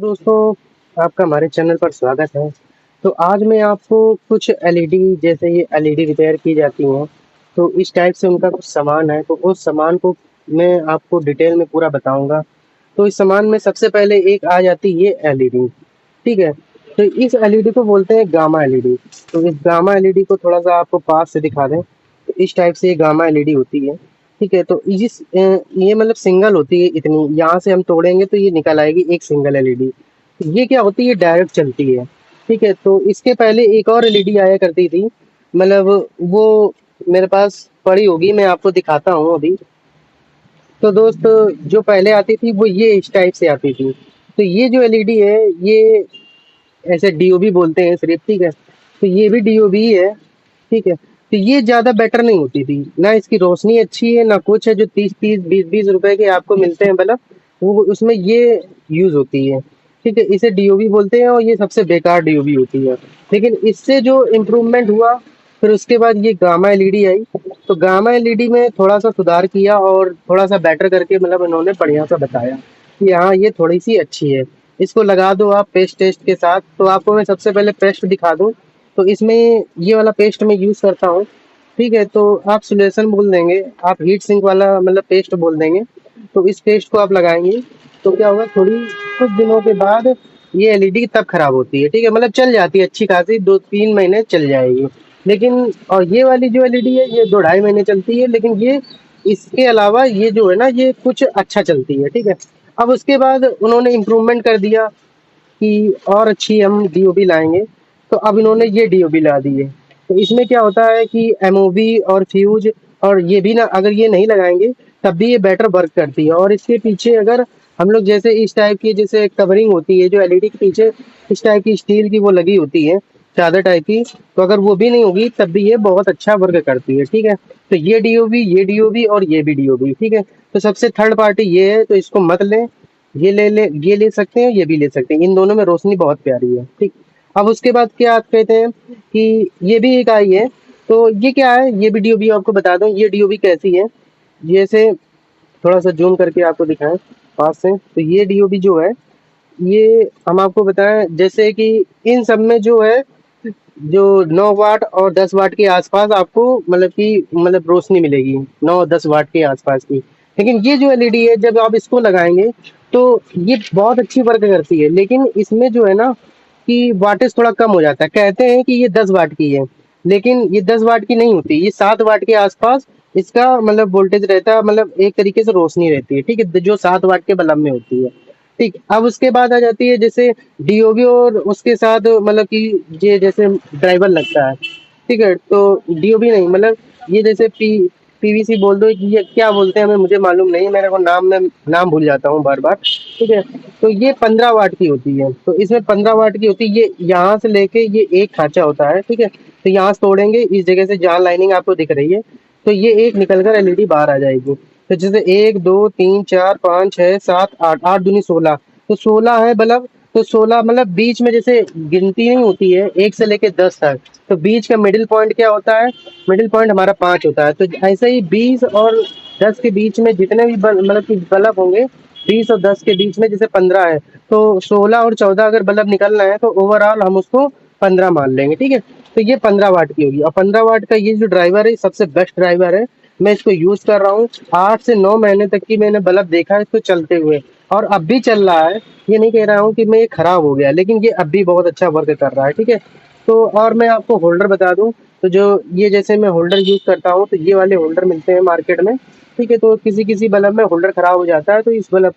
दोस्तों, आपका हमारे चैनल पर स्वागत है। तो आज मैं आपको कुछ एलईडी जैसे ये एलईडी रिपेयर की जाती हैं, तो इस टाइप से उनका कुछ सामान है, तो उस सामान को मैं आपको डिटेल में पूरा बताऊँगा। तो इस सामान में सबसे पहले एक आ जाती है ये एलईडी, ठीक है? तो इस एलईडी को बोलते हैं गामा एलईडी। तो इस गामा एलईडी को थोड़ा-सा आपको पास से दिखा दें, तो इस टाइप से ये गामा एलईडी होती है, ठीक है? तो ये मतलब सिंगल होती है इतनी, यहाँ से हम तोड़ेंगे तो ये निकल आएगी एक सिंगल एलईडी। ये क्या होती है, डायरेक्ट चलती है, ठीक है? तो इसके पहले एक और एलईडी आया करती थी, मतलब वो मेरे पास पड़ी होगी, मैं आपको दिखाता हूँ अभी। तो दोस्त, जो पहले आती थी वो ये इस टाइप से आती थी। तो ये जो एलईडी है, ये ऐसे डीओबी बोलते हैं सिर्फ, ठीक है? तो ये भी डीओबी ही है, ठीक है? तो ये ज़्यादा बेटर नहीं होती थी, ना इसकी रोशनी अच्छी है ना कुछ है। जो 30-30 20-20 रुपए के आपको मिलते हैं बल्ब, वो उसमें ये यूज़ होती है, ठीक है? इसे डीओबी बोलते हैं और ये सबसे बेकार डीओबी होती है। लेकिन इससे जो इम्प्रूवमेंट हुआ, फिर उसके बाद ये गामा एलईडी आई। तो गामा एलईडी में थोड़ा सा सुधार किया और थोड़ा सा बेटर करके मतलब इन्होंने बढ़िया सा बताया कि हाँ, ये थोड़ी सी अच्छी है, इसको लगा दो आप पेस्ट टेस्ट के साथ। तो आपको मैं सबसे पहले पेस्ट दिखा दूं, तो इसमें ये वाला पेस्ट मैं यूज़ करता हूँ, ठीक है? तो आप सॉल्यूशन बोल देंगे, आप हीट सिंक वाला मतलब पेस्ट बोल देंगे। तो इस पेस्ट को आप लगाएंगे, तो क्या होगा, थोड़ी कुछ दिनों के बाद ये एलईडी तब खराब होती है, ठीक है? मतलब चल जाती है अच्छी खासी, 2-3 महीने चल जाएगी। लेकिन और ये वाली जो एलईडी है, ये 2-2.5 महीने चलती है, लेकिन ये इसके अलावा ये जो है ना, ये कुछ अच्छा चलती है, ठीक है? अब उसके बाद उन्होंने इम्प्रूवमेंट कर दिया कि और अच्छी हम डीओबी लाएंगे। तो अब इन्होंने ये डीओबी ला दी है। तो इसमें क्या होता है कि एमओवी और फ्यूज और ये भी ना, अगर ये नहीं लगाएंगे तब भी ये बेटर वर्क करती है। और इसके पीछे अगर हम लोग जैसे इस टाइप की जैसे कवरिंग होती है, जो एलईडी के पीछे इस टाइप की स्टील की वो लगी होती है, चादर टाइप की, तो अगर वो भी नहीं होगी तब भी ये बहुत अच्छा वर्क करती है, ठीक है? तो ये डीओबी और ये भी डीओबी, ठीक है? तो सबसे थर्ड पार्टी ये है, तो इसको मत लें। ये ले सकते हैं, ये भी ले सकते हैं, इन दोनों में रोशनी बहुत प्यारी है, ठीक। अब उसके बाद क्या आप कहते हैं कि ये भी एक आई है। तो ये क्या है, ये भी डीओबी आपको बता दूं, ये डीओबी कैसी है। जैसे थोड़ा सा जूम करके आपको दिखाएं पास से, तो ये डीओबी जो है, ये हम आपको बताएं जैसे कि इन सब में जो है, जो 9 वाट और 10 वाट के आसपास आपको मतलब कि मतलब रोशनी मिलेगी, 9-10 वाट के आसपास की। लेकिन ये जो एलईडी है, जब आप इसको लगाएंगे तो ये बहुत अच्छी वर्क करती है, लेकिन इसमें जो है ना कि वाटेज थोड़ा कम हो जाता है। कहते हैं कि ये 10 वाट की है, लेकिन ये 10 वाट की नहीं होती, ये 7 वाट के आसपास इसका मतलब वोल्टेज रहता है, मतलब एक तरीके से रोशनी रहती है, ठीक है? जो 7 वाट के बल्ब में होती है, ठीक। अब उसके बाद आ जाती है जैसे डीओबी और उसके साथ मतलब कि ये जैसे ड्राइवर लगता है, ठीक है? तो डीओबी नहीं, मतलब ये जैसे पीवीसी बोल दो कि ये क्या बोलते हैं, हमें मुझे मालूम नहीं, मेरे को नाम भूल जाता हूँ बार बार, ठीक है? तो ये 15 वाट की होती है। तो इसमें 15 वाट की होती है, ये यहाँ से लेके ये एक खांचा होता है, ठीक है? तो यहाँ से तोड़ेंगे इस जगह से जहाँ लाइनिंग आपको दिख रही है, तो ये एक निकल कर एलईडी बाहर आ जाएगी। तो जैसे 1 2 3 4 5 6 7 8, 8 दूनी 16, तो 16 है बल्ब। तो 16 मतलब बीच में जैसे गिनती नहीं होती है 1 से लेके 10 तक, तो बीच का मिडिल पॉइंट क्या होता है, मिडिल पॉइंट हमारा 5 होता है। तो ऐसे ही 20 और 10 के बीच में जितने भी मतलब कि बल्ब होंगे, 20 और 10 के बीच में जैसे 15 है, तो 16 और 14 अगर बल्ब निकलना है तो ओवरऑल हम उसको 15 मान लेंगे, ठीक है? तो ये 15 वाट की होगी, और 15 वाट का ये जो ड्राइवर है सबसे बेस्ट ड्राइवर है। मैं इसको यूज कर रहा हूँ, 8 से 9 महीने तक की मैंने बल्ब देखा है इसको चलते हुए, और अब भी चल रहा है। ये नहीं कह रहा हूँ कि मैं ये खराब हो गया, लेकिन ये अब भी बहुत अच्छा वर्क कर रहा है, ठीक है? तो और मैं आपको होल्डर बता दूं, तो जो ये जैसे मैं होल्डर यूज करता हूँ, तो ये वाले होल्डर मिलते हैं मार्केट में, ठीक है? तो किसी किसी बल्ब में होल्डर खराब हो जाता है, तो इस होल्डर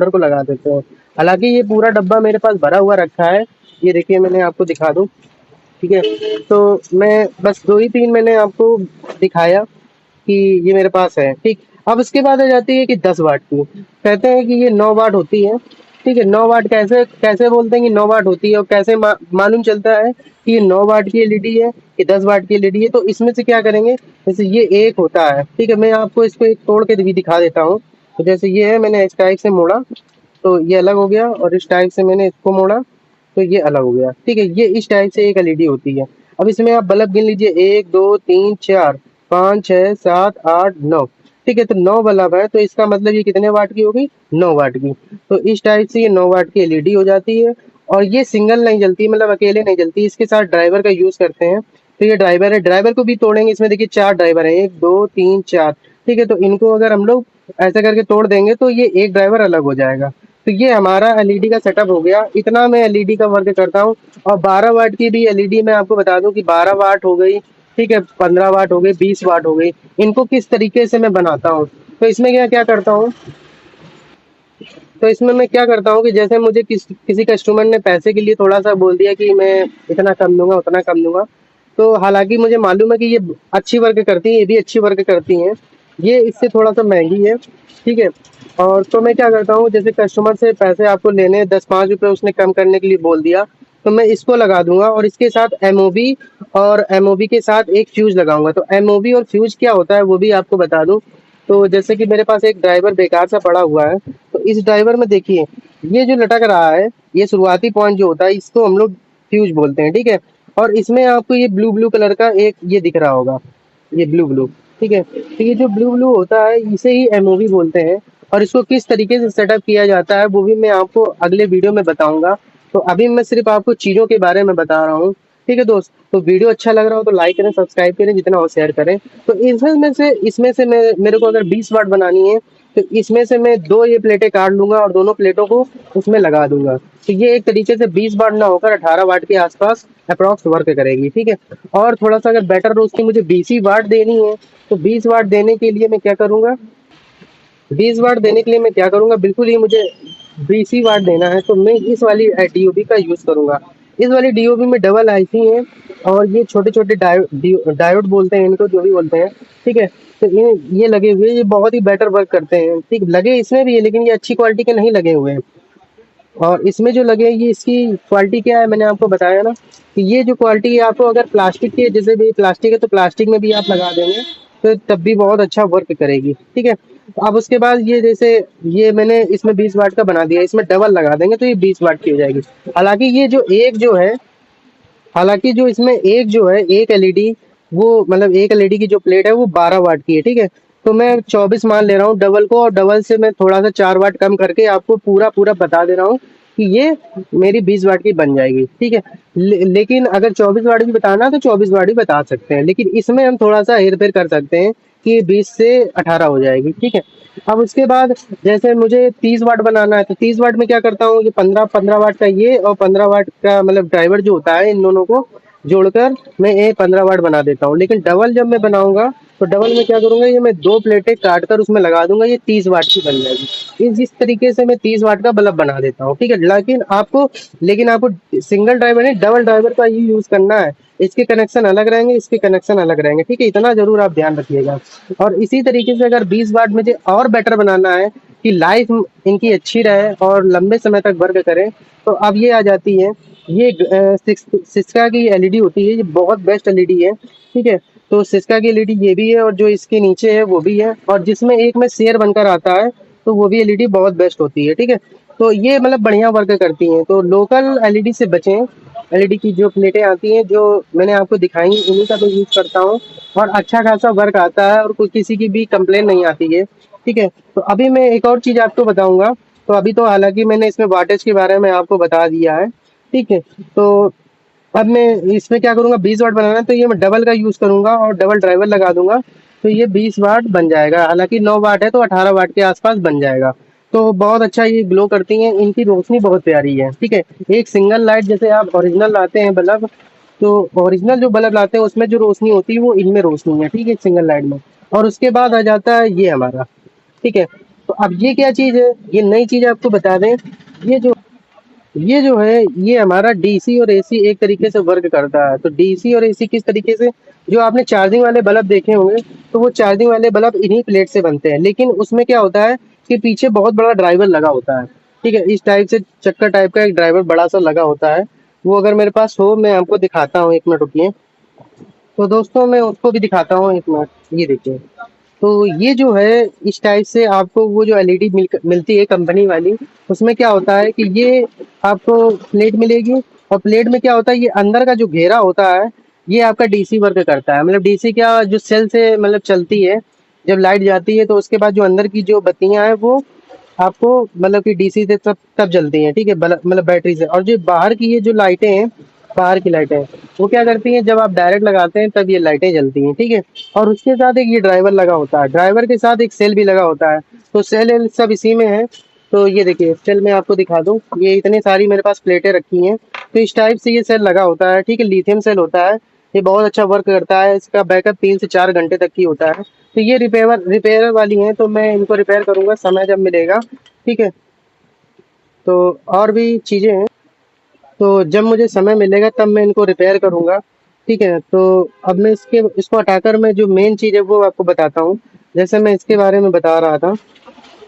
को लगा देते हैं। हालांकि ये पूरा डब्बा मेरे पास भरा हुआ रखा है, ये देखिए मैंने आपको दिखा दूं, ठीक है? तो मैं बस 2 ही 3 मैंने आपको दिखाया कि ये मेरे पास है, ठीक। अब उसके बाद आ जाती है कि 10 वाट की, कहते हैं कि ये 9 वाट होती है, ठीक है? 9 वाट कैसे कैसे बोलते हैं कि 9 वाट होती है, और कैसे मालूम चलता है कि ये 9 वाट की एलईडी है कि 10 वाट की एलईडी है। तो इसमें से क्या करेंगे, जैसे ये एक होता है, ठीक है? मैं आपको इसको एक तोड़ के भी दिखा देता हूँ। तो जैसे ये है, मैंने इस टाइप से मोड़ा तो ये अलग हो गया, और इस टाइप से मैंने इसको मोड़ा तो ये अलग हो गया, ठीक है? ये इस टाइप से एक एलईडी होती है। अब इसमें आप बल्ब गिन लीजिए, 1 2 3 4 5 6 7 8 9, ठीक है, तो 9 बल्ब है, तो इसका मतलब ये कितने वाट की होगी? 9 वाट की। तो इस टाइप से ये 9 वाट की एलईडी हो जाती है, और ये सिंगल नहीं जलती, मतलब अकेले नहीं जलती, इसके साथ ड्राइवर का यूज करते हैं। तो ये ड्राइवर है, ड्राइवर को भी तोड़ेंगे, इसमें देखिए 4 ड्राइवर है, 1 2 3 4। ठीक है, तो इनको अगर हम लोग ऐसा करके तोड़ देंगे तो ये एक ड्राइवर अलग हो जाएगा। तो ये हमारा एलईडी का सेटअप हो गया। इतना मैं एलईडी का वर्क करता हूँ। और 12 वाट की भी एलईडी मैं आपको बता दूं कि 12 वाट हो गई, ठीक है, 15 वाट हो गई, 20 वाट हो गई। इनको किस तरीके से मैं बनाता हूँ, तो इसमें क्या क्या करता हूँ, तो इसमें मैं क्या करता हूँ कि जैसे मुझे किसी कस्टमर ने पैसे के लिए थोड़ा सा बोल दिया कि मैं इतना कम दूंगा, उतना कम दूंगा। तो हालांकि मुझे मालूम है कि ये अच्छी वर्क करती हैं, ये भी अच्छी वर्क करती हैं, ये इससे थोड़ा सा महंगी है। ठीक है, और तो मैं क्या करता हूँ, जैसे कस्टमर से पैसे आपको लेने 10-5 रुपए उसने कम करने के लिए बोल दिया, तो मैं इसको लगा दूंगा, और इसके साथ एमओबी, और एमओबी के साथ एक फ्यूज लगाऊंगा। तो एमओबी और फ्यूज क्या होता है वो भी आपको बता दूं। तो जैसे कि मेरे पास एक ड्राइवर बेकार सा पड़ा हुआ है, तो इस ड्राइवर में देखिए, ये जो लटक रहा है, ये शुरुआती पॉइंट जो होता है, इसको हम लोग फ्यूज बोलते हैं। ठीक है, और इसमें आपको ये ब्लू ब्लू कलर का एक ये दिख रहा होगा, ये ब्लू ब्लू। ठीक है, तो ये जो ब्लू ब्लू होता है इसे ही एमओवी बोलते हैं। और इसको किस तरीके से सेटअप किया जाता है वो भी मैं आपको अगले वीडियो में बताऊंगा। तो अभी मैं सिर्फ आपको चीजों के बारे में बता रहा हूँ। ठीक है दोस्त, तो वीडियो अच्छा लग रहा हो तो लाइक करें, सब्सक्राइब करें, जितना हो शेयर करें। तो इसमें से मैं मेरे को अगर 20 वाट बनानी है, तो इसमें से मैं 2 ये प्लेटें काट लूंगा और दोनों प्लेटों को उसमें लगा दूंगा। तो ये एक तरीके से 20 वाट ना होकर 18 वाट के आसपास अप्रॉक्स वर्क करेगी। ठीक है, और थोड़ा सा अगर बेटर रोज की मुझे 20 ही वाट देनी है, तो 20 वाट देने के लिए मैं क्या करूंगा, 20 वाट देने के लिए मैं क्या करूंगा, बिल्कुल ही मुझे 20 ही वाट देना है, तो मैं इस वाली डीओबी का यूज करूंगा। इस वाली डीओबी में डबल आईसी है, और ये छोटे छोटे डायोड बोलते हैं इनको, जो भी बोलते हैं। ठीक है, तो ये लगे हुए, ये बहुत ही बेटर वर्क करते हैं। ठीक, लगे इसमें भी है, लेकिन ये अच्छी क्वालिटी के नहीं लगे हुए हैं। और इसमें जो लगे हैं, ये इसकी क्वालिटी क्या है मैंने आपको बताया ना, कि ये जो क्वालिटी है, आपको अगर प्लास्टिक के, जैसे भी प्लास्टिक है तो प्लास्टिक में भी आप लगा देंगे तो तब भी बहुत अच्छा वर्क करेगी। ठीक है, तो अब उसके बाद ये जैसे ये मैंने इसमें 20 वाट का बना दिया, इसमें डबल लगा देंगे तो ये 20 वाट की हो जाएगी। हालांकि ये जो एक जो है हालांकि जो इसमें एक जो है एक एलईडी, वो मतलब एक एलईडी की जो प्लेट है वो 12 वाट की है। ठीक है, तो मैं 24 मान ले रहा हूँ डबल को, और डबल से मैं थोड़ा सा 4 वाट कम करके आपको पूरा पूरा बता दे रहा हूँ कि ये मेरी 20 वाट की बन जाएगी। ठीक है, लेकिन अगर 24 वाट भी बताना है तो 24 वाट भी बता सकते हैं, लेकिन इसमें हम थोड़ा सा हेर फेर कर सकते हैं कि ये 20 से 18 हो जाएगी। ठीक है, अब उसके बाद जैसे मुझे 30 वाट बनाना है, तो 30 वाट में क्या करता हूँ, ये 15 वाट का ये और 15 वाट का मतलब ड्राइवर जो होता है, इन दोनों को जोड़कर मैं ये 15 वाट बना देता हूँ। लेकिन डबल जब मैं बनाऊंगा, तो डबल में क्या करूंगा, ये मैं 2 प्लेटें काट कर उसमें लगा दूंगा, ये 30 वाट की बन जाएगी। इस तरीके से मैं 30 वाट का बल्ब बना देता हूँ। ठीक है, लेकिन आपको सिंगल ड्राइवर नहीं, डबल ड्राइवर का ही यूज करना है। इसके कनेक्शन अलग रहेंगे, इसके कनेक्शन अलग रहेंगे। ठीक है, इतना जरूर आप ध्यान रखिएगा। और इसी तरीके से अगर 20 वाट मुझे और बेटर बनाना है कि लाइफ इनकी अच्छी रहे और लंबे समय तक वर्क करें, तो अब ये आ जाती है, ये सिस्का की एलईडी होती है, ये बहुत बेस्ट एलईडी है। ठीक है, तो सिस्का की एलईडी ये भी है, और जो इसके नीचे है वो भी है, और जिसमें एक में शेयर बनकर आता है, तो वो भी एलईडी बहुत बेस्ट होती है। ठीक है, तो ये मतलब बढ़िया वर्क करती हैं। तो लोकल एलईडी से बचें। एलईडी की जो प्लेटें आती हैं जो मैंने आपको दिखाई, उन्हीं का तो यूज करता हूँ, और अच्छा खासा वर्क आता है, और कोई किसी की भी कंप्लेन नहीं आती है। ठीक है, तो अभी मैं एक और चीज आपको बताऊंगा। तो अभी तो हालांकि मैंने इसमें वाटेज के बारे में आपको बता दिया है। ठीक है, तो अब मैं इसमें क्या करूंगा, 20 वाट बनाना है तो ये मैं डबल का यूज करूंगा और डबल ड्राइवर लगा दूंगा, तो ये 20 वाट बन जाएगा। हालांकि 9 वाट है तो 18 वाट के आसपास बन जाएगा। तो बहुत अच्छा ये ग्लो करती हैं, इनकी रोशनी बहुत प्यारी है। ठीक है, एक सिंगल लाइट, जैसे आप ओरिजिनल लाते हैं बल्ब, तो ओरिजिनल जो बल्ब लाते हैं उसमें जो रोशनी होती है वो इनमें रोशनी है। ठीक है, सिंगल लाइट में। और उसके बाद आ जाता है ये हमारा। ठीक है, तो अब ये क्या चीज है, ये नई चीज आपको बता दें। ये जो ये जो है, ये हमारा डीसी और एसी एक तरीके से वर्क करता है। तो डीसी और एसी किस तरीके से, जो आपने चार्जिंग वाले बल्ब देखे होंगे, तो वो चार्जिंग वाले बल्ब इन्हीं प्लेट से बनते हैं, लेकिन उसमें क्या होता है कि पीछे बहुत बड़ा ड्राइवर लगा होता है। ठीक है, इस टाइप से चक्कर टाइप का एक ड्राइवर बड़ा सा लगा होता है। वो अगर मेरे पास हो, मैं आपको दिखाता हूँ, 1 मिनट रुकिए। तो दोस्तों मैं उसको भी दिखाता हूँ, 1 मिनट, ये देखिए। तो ये जो है, इस टाइप से आपको वो जो एलईडी मिलती है कंपनी वाली, उसमें क्या होता है कि ये आपको प्लेट मिलेगी, और प्लेट में क्या होता है, ये अंदर का जो घेरा होता है, ये आपका डीसी वर्क करता है। मतलब डीसी क्या, जो सेल से मतलब चलती है, जब लाइट जाती है तो उसके बाद जो अंदर की जो बत्तियां हैं वो आपको मतलब कि डीसी से तब तब जलती हैं, ठीक है, मतलब बैटरी से। और जो बाहर की ये जो लाइटें हैं, बाहर की लाइटें वो क्या करती हैं, जब आप डायरेक्ट लगाते हैं तब ये लाइटें जलती हैं, ठीक है। और उसके साथ एक ये ड्राइवर लगा होता है, ड्राइवर के साथ एक सेल भी लगा होता है। तो सेल सब इसी में है। तो ये देखिए सेल मैं आपको दिखा दूं, ये इतनी सारी मेरे पास प्लेटें रखी हैं। तो इस टाइप से ये सेल लगा होता है, ठीक है, लिथियम सेल होता है। ये बहुत अच्छा वर्क करता है, इसका बैकअप 3 से 4 घंटे तक की होता है। तो ये रिपेयर वाली हैं, तो मैं इनको रिपेयर करूंगा समय जब मिलेगा, ठीक है। तो और भी चीज़ें हैं, तो जब मुझे समय मिलेगा तब मैं इनको रिपेयर करूंगा, ठीक है। तो अब मैं इसको हटाकर मैं जो मेन चीज़ है वो आपको बताता हूँ। जैसे मैं इसके बारे में बता रहा था,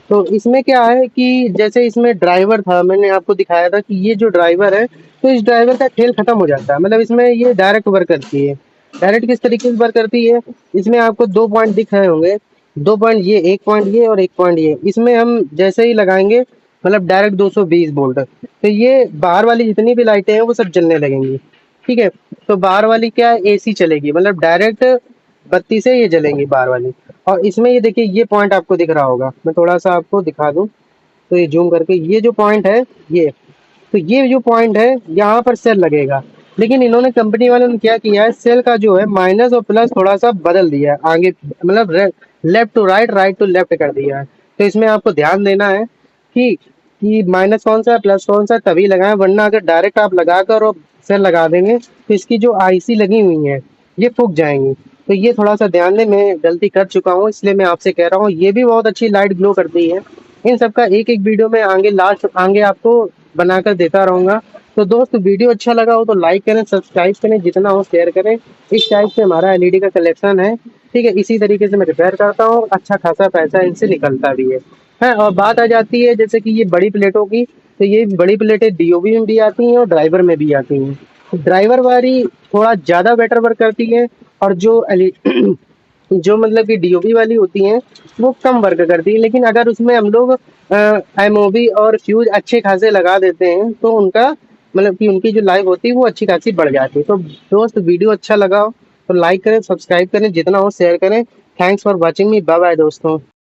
तो इसमें क्या है कि जैसे इसमें ड्राइवर था, मैंने आपको दिखाया था कि ये जो ड्राइवर है, तो इस ड्राइवर का खेल खत्म हो जाता है। मतलब इसमें ये डायरेक्ट वर्क करती है। डायरेक्ट किस तरीके से वर्क करती है, इसमें आपको 2 पॉइंट दिख रहे होंगे। 2 पॉइंट ये, 1 पॉइंट ये और 1 पॉइंट ये, इसमें हम जैसे ही लगाएंगे मतलब डायरेक्ट 220 वोल्ट, तो ये बाहर वाली जितनी भी लाइटें हैं वो सब जलने लगेंगी, ठीक है। तो बाहर वाली क्या है, एसी चलेगी, मतलब डायरेक्ट बत्ती से ये जलेंगी बाहर वाली। और इसमें ये देखिए ये पॉइंट आपको दिख रहा होगा, मैं थोड़ा सा आपको दिखा दूं, तो ये जूम करके ये जो पॉइंट है, ये तो ये जो पॉइंट है यहाँ पर सेल लगेगा। लेकिन इन्होंने कंपनी वालों ने क्या किया है, सेल का जो है माइनस और प्लस थोड़ा सा बदल दिया है आगे, मतलब left to right, right to left कर दिया है। तो इसमें आपको ध्यान देना है कि माइनस कौन सा है प्लस कौन सा है, तभी लगाएं, वरना अगर डायरेक्ट आप लगाकर और सेल लगा देंगे तो इसकी जो आईसी लगी हुई है ये फूक जाएंगी। तो ये थोड़ा सा ध्यान दें, मैं गलती कर चुका हूँ इसलिए मैं आपसे कह रहा हूँ। ये भी बहुत अच्छी लाइट ग्लो करती है। इन सब का एक एक वीडियो में आगे लास्ट आगे आपको बनाकर देता रहूंगा। तो दोस्त वीडियो अच्छा लगा हो तो लाइक करें, सब्सक्राइब करें, जितना हो शेयर करें। इस टाइप से हमारा एलईडी का कलेक्शन है, ठीक है। इसी तरीके से मैं रिपेयर करता हूँ, अच्छा खासा पैसा इनसे निकलता भी है। और बात आ जाती है जैसे कि ये बड़ी प्लेटों की, तो ये बड़ी प्लेटें डीओबी में भी आती हैं और ड्राइवर में भी आती हैं। तो ड्राइवर वाली थोड़ा ज़्यादा बेटर वर्क करती है, और जो जो मतलब कि डीओबी वाली होती हैं वो कम वर्क करती है। लेकिन अगर उसमें हम लोग एमओबी और फ्यूज अच्छे खासे लगा देते हैं तो उनका मतलब कि उनकी जो लाइफ होती है वो अच्छी खासी बढ़ जाती है। तो दोस्त वीडियो अच्छा लगा हो तो लाइक करें, सब्सक्राइब करें, जितना हो शेयर करें। Thanks for watching me, bye bye दोस्तों।